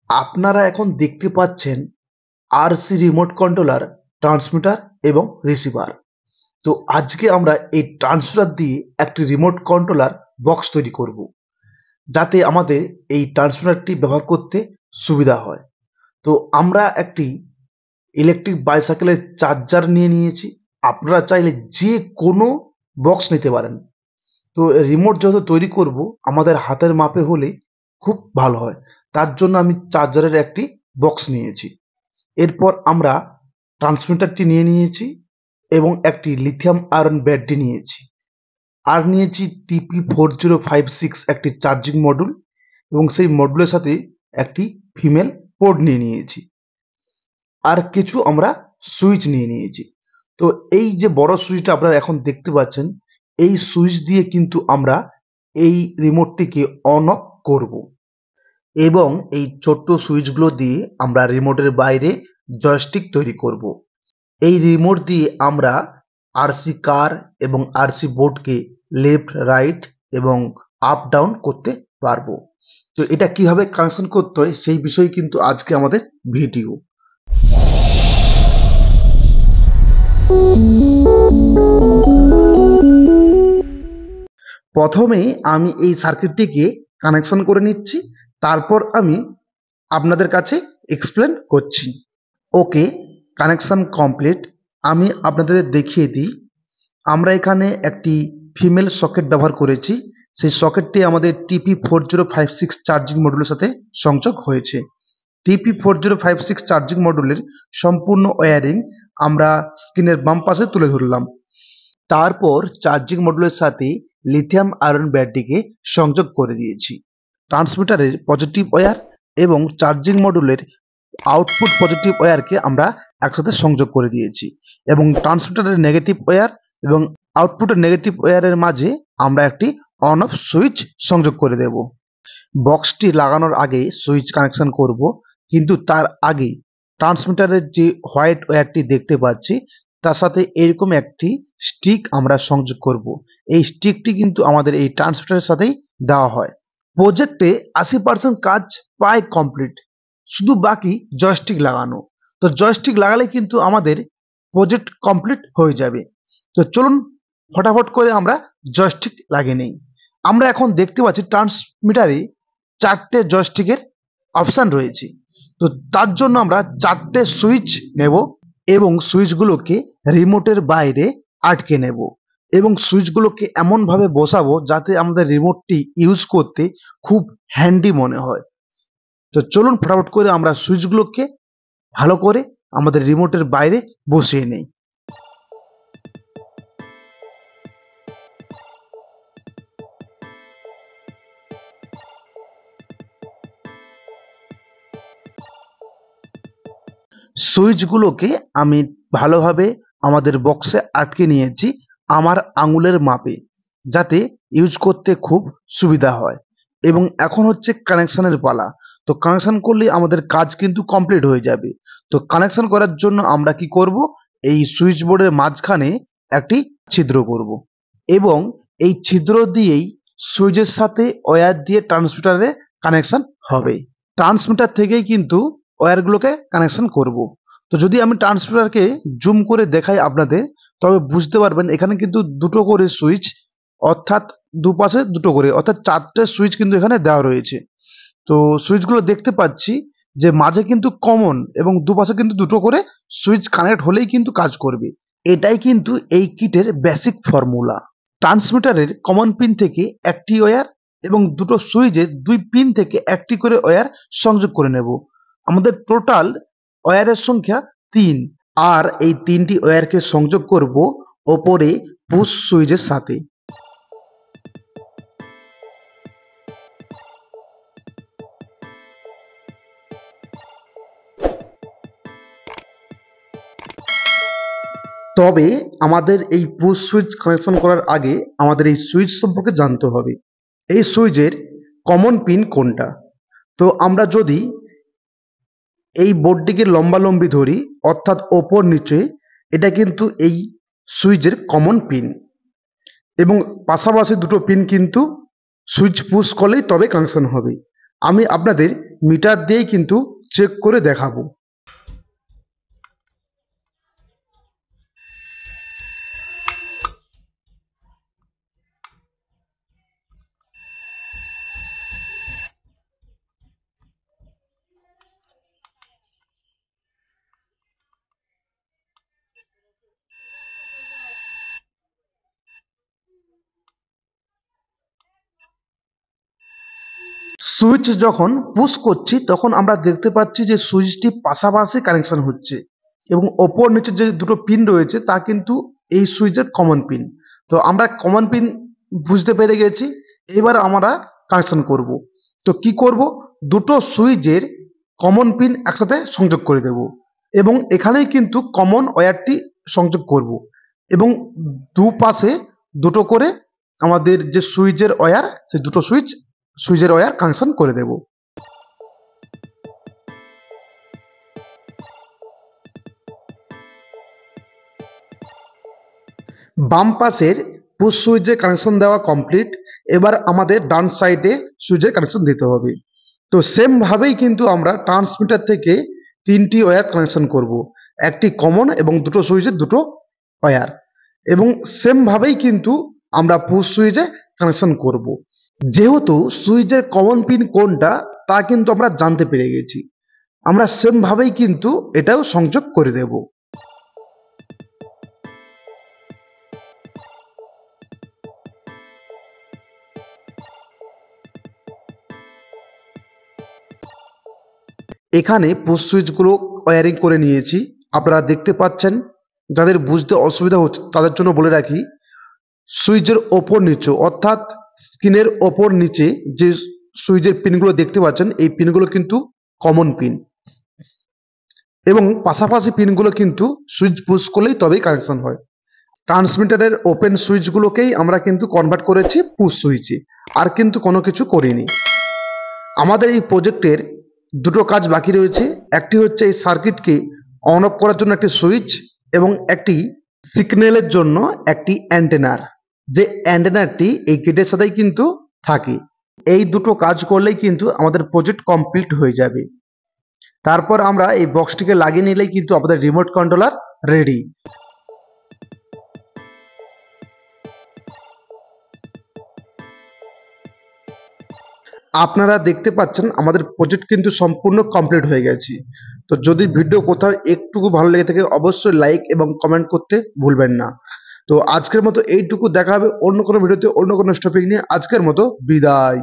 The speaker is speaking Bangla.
আপনারা এখন দেখতে পাচ্ছেন আরসি রিমোট কন্ট্রোলার, ট্রান্সমিটার এবং রিসিভার। তো আজকে আমরা এই ট্রান্সমিটার দিয়ে একটি রিমোট কন্ট্রোলার বক্স তৈরি করব, যাতে আমাদের এই ট্রান্সমিটারটি ব্যবহার করতে সুবিধা হয়। তো আমরা একটি ইলেকট্রিক বাইসাইকেলের চার্জার নিয়ে নিয়েছি। আপনারা চাইলে যে কোনো বক্স নিতে পারেন। তো রিমোট যত তৈরি করব আমাদের হাতের মাপে হলে খুব ভালো হয়। তার জন্য আমি চার্জারের একটি বক্স নিয়েছি। এরপর আমরা ট্রান্সমিটারটি নিয়ে নিয়েছি এবং একটি লিথিয়াম আয়রন ব্যাটারি নিয়েছি। আর নিয়েছি TP4056 একটি চার্জিং মডিউল এবং সেই মডিউলের সাথে একটি ফিমেল পোর্ট নিয়ে নিয়েছি। আর কিছু আমরা সুইচ নিয়ে নিয়েছি। তো এই যে বড় সুইচটা আপনারা এখন দেখতে পাচ্ছেন, এই সুইচ দিয়ে কিন্তু আমরা এই রিমোটটিকে অন অফ করব এবং এই ছোট্ট সুইচগুলো দিয়ে আমরা রিমোটের বাইরে জয়স্টিক তৈরি করব। এই রিমোট দিয়ে আমরা আরসি কার এবং আরসি বোর্ডকে লেফট, রাইট এবং আপ ডাউন করতে পারবো। তো এটা কিভাবে কানেকশন করতে হয় সেই বিষয়ে কিন্তু আজকে আমাদের ভিডিও। প্রথমে আমি এই সার্কিটটিকে কানেকশন করে নিচ্ছি, তারপর আমি আপনাদের কাছে এক্সপ্লেন করছি। ওকে, কানেকশন কমপ্লিট। আমি আপনাদের দেখিয়ে দিই। আমরা এখানে একটি ফিমেল সকেট ব্যবহার করেছি। সেই সকেটটি আমাদের TP4056 চার্জিং মডিউলের সাথে সংযোগ হয়েছে। TP4056 চার্জিং মডিউলের সম্পূর্ণ ওয়্যারিং আমরা স্ক্রিনের বাম পাশে তুলে ধরলাম। তারপর চার্জিং মডিউলের সাথে লিথিয়াম আয়রন ব্যাটারিকে সংযোগ করে দিয়েছি। ট্রান্সমিটারের পজিটিভ ওয়্যার এবং চার্জিং মডিউলের আউটপুট পজিটিভ ওয়্যারকে আমরা একসাথে সংযোগ করে দিয়েছি এবং ট্রান্সমিটারের নেগেটিভ ওয়্যার এবং আউটপুটের নেগেটিভ ওয়্যারের মাঝে আমরা একটি অন অফ সুইচ সংযোগ করে দেব। বক্সটি লাগানোর আগে সুইচ কানেকশন করব, কিন্তু তার আগে ট্রান্সমিটারের যে হোয়াইট ওয়্যারটি দেখতে পাচ্ছি তার সাথে এরকম একটি স্টিক আমরা সংযোগ করব। এই স্টিকটি কিন্তু আমাদের এই ট্রান্সমিটারের সাথেই দেওয়া হয়। প্রজেক্টে 80% কাজ প্রায় কমপ্লিট, শুধু বাকি জয়স্টিক লাগানো। তো জয়স্টিক লাগালে কিন্তু আমাদের প্রজেক্ট কমপ্লিট হয়ে যাবে। তো চলুন ফটাফট করে আমরা জয়স্টিক লাগিয়ে নেই। আমরা এখন দেখতে পাচ্ছি ট্রান্সমিটারে 4টে জয়স্টিকের অপশান রয়েছে। তো তার জন্য আমরা 4টে সুইচ নেব এবং সুইচগুলোকে রিমোটের বাইরে আটকে নেব এবং সুইচগুলোকে এমনভাবে বসাবো যাতে আমাদের রিমোটটি ইউজ করতে খুব হ্যান্ডি মনে হয়। তো চলুন ফটাফট করে আমরা সুইচগুলোকে ভালো করে আমাদের রিমোটের বাইরে বসিয়ে নেই। সুইচগুলোকে আমি ভালোভাবে আমাদের বক্সে আটকে নিয়েছি আমার আঙুলের মাপে, যাতে ইউজ করতে খুব সুবিধা হয়। এবং এখন হচ্ছে কানেকশনের পালা। তো কানেকশন করলে আমাদের কাজ কিন্তু কমপ্লিট হয়ে যাবে। তো কানেকশন করার জন্য আমরা কি করব, এই সুইচ বোর্ডের মাঝখানে একটি ছিদ্র করব এবং এই ছিদ্র দিয়েই সুইচের সাথে ওয়্যার দিয়ে ট্রান্সমিটারে কানেকশন হবে। ট্রান্সমিটার থেকেই কিন্তু ওয়্যারগুলোকে কানেকশন করব। তো যদি আমি ট্রান্সমিটারকে জুম করে দেখাই আপনাদের, তবে বুঝতে পারবেন এখানে কিন্তু দুটো করে সুইচ, অর্থাৎ দুপাশে দুটো করে, অর্থাৎ 4টে সুইচ কিন্তু এখানে দেওয়া রয়েছে। তো সুইচগুলো দেখতে পাচ্ছি যে মাঝে কিন্তু কমন এবং দুপাশে কিন্তু দুটো করে সুইচ কানেক্ট হলেই কিন্তু কাজ করবে। এটাই কিন্তু এই কিটের বেসিক ফর্মুলা। ট্রান্সমিটারের কমন পিন থেকে একটি ওয়্যার এবং দুটো সুইচের 2 পিন থেকে একটি করে ওয়্যার সংযোগ করে নেব। আমাদের টোটাল ওয়্যারের সংখ্যা 3, আর এই 3টি ওয়্যারকে সংযোগ করব ওপরে পুশ সুইচের সাথে। তবে আমাদের এই পুশ সুইচ কানেকশন করার আগে আমাদের এই সুইচ সম্পর্কে জানতে হবে। এই সুইচের কমন পিন কোনটা? তো আমরা যদি এই বোর্ডটিকে লম্বালম্বি ধরি, অর্থাৎ ওপর নিচে, এটা কিন্তু এই সুইচের কমন পিন এবং পাশাপাশি দুটো পিন কিন্তু সুইচ পুশ করলেই তবে কানেকশন হবে। আমি আপনাদের মিটার দিয়েই কিন্তু চেক করে দেখাবো। সুইচ যখন পুশ করছি তখন আমরা দেখতে পাচ্ছি যে সুইচটি পাশাপাশি কানেকশন হচ্ছে এবং ওপর নিচে যে দুটো পিন রয়েছে তা কিন্তু এই সুইচের কমন পিন। তো আমরা কমন পিন বুঝতে পেরে গেছি, এবার আমরা কানেকশন করব। তো কি করব, দুটো সুইচের কমন পিন একসাথে সংযোগ করে দেব এবং এখানেই কিন্তু কমন ওয়্যারটি সংযোগ করব এবং দুপাশে দুটো করে আমাদের যে সুইচের ওয়্যার, সেই দুটো সুইচের ওয়্যার কানেকশন করে দেব। বাম পাশের পুশ সুইচে কানেকশন দেওয়া কমপ্লিট। এবার আমাদের ডান সাইডে সুইচের কানেকশন দিতে হবে। তো সেম ভাবেই কিন্তু আমরা ট্রান্সমিটার থেকে তিনটি ওয়্যার কানেকশন করব, একটি কমন এবং দুটো সুইচের দুটো ওয়্যার, এবং সেম ভাবেই কিন্তু আমরা পুশ সুইচে কানেকশন করব। যেহেতু সুইচের কমন পিন কোনটা তা কিন্তু আমরা জানতে পেরে গেছি, আমরা সেম ভাবেই কিন্তু এটাও সংযোগ করে দেব। এখানে পুশ সুইচগুলো ওয়্যারিং করে নিয়েছি, আপনারা দেখতে পাচ্ছেন। যাদের বুঝতে অসুবিধা হচ্ছে তাদের জন্য বলে রাখি, সুইচের ওপর নিচে অর্থাৎ স্ক্রিনের ওপর নিচে যে সুইচের পিনগুলো দেখতে পাচ্ছেন এই পিনগুলো কিন্তু কমন পিন এবং পাশাপাশি পিনগুলো কিন্তু সুইচ পুশ করলেই তবেই কানেকশন হয়। ট্রান্সমিটারের ওপেন সুইচগুলোকেই আমরা কিন্তু কনভার্ট করেছি পুশ সুইচে, আর কিন্তু কোনো কিছু করিনি। আমাদের এই প্রজেক্টের দুটো কাজ বাকি রয়েছে, একটি হচ্ছে এই সার্কিটকে অন অফ করার জন্য একটি সুইচ এবং একটি সিগন্যালের জন্য একটি অ্যান্টেনার, যে অ্যান্টেনারটি এই গেটের সাথেই কিন্তু থাকে। এই দুটো কাজ করলেই কিন্তু আমাদের প্রজেক্ট কমপ্লিট হয়ে যাবে। তারপর আমরা এই বক্সটিকে লাগিয়ে নিলেই কিন্তু আমাদের রিমোট কন্ট্রোলার রেডি। আপনারা দেখতে পাচ্ছেন আমাদের প্রজেক্ট কিন্তু সম্পূর্ণ কমপ্লিট হয়ে গেছে। তো যদি ভিডিও কোথাও একটুকু ভালো লেগে থাকে অবশ্যই লাইক এবং কমেন্ট করতে ভুলবেন না। তো আজকের মতো এইটুকু, দেখা হবে অন্য কোনো ভিডিওতে অন্য কোনো টপিক নিয়ে। আজকের মতো বিদায়।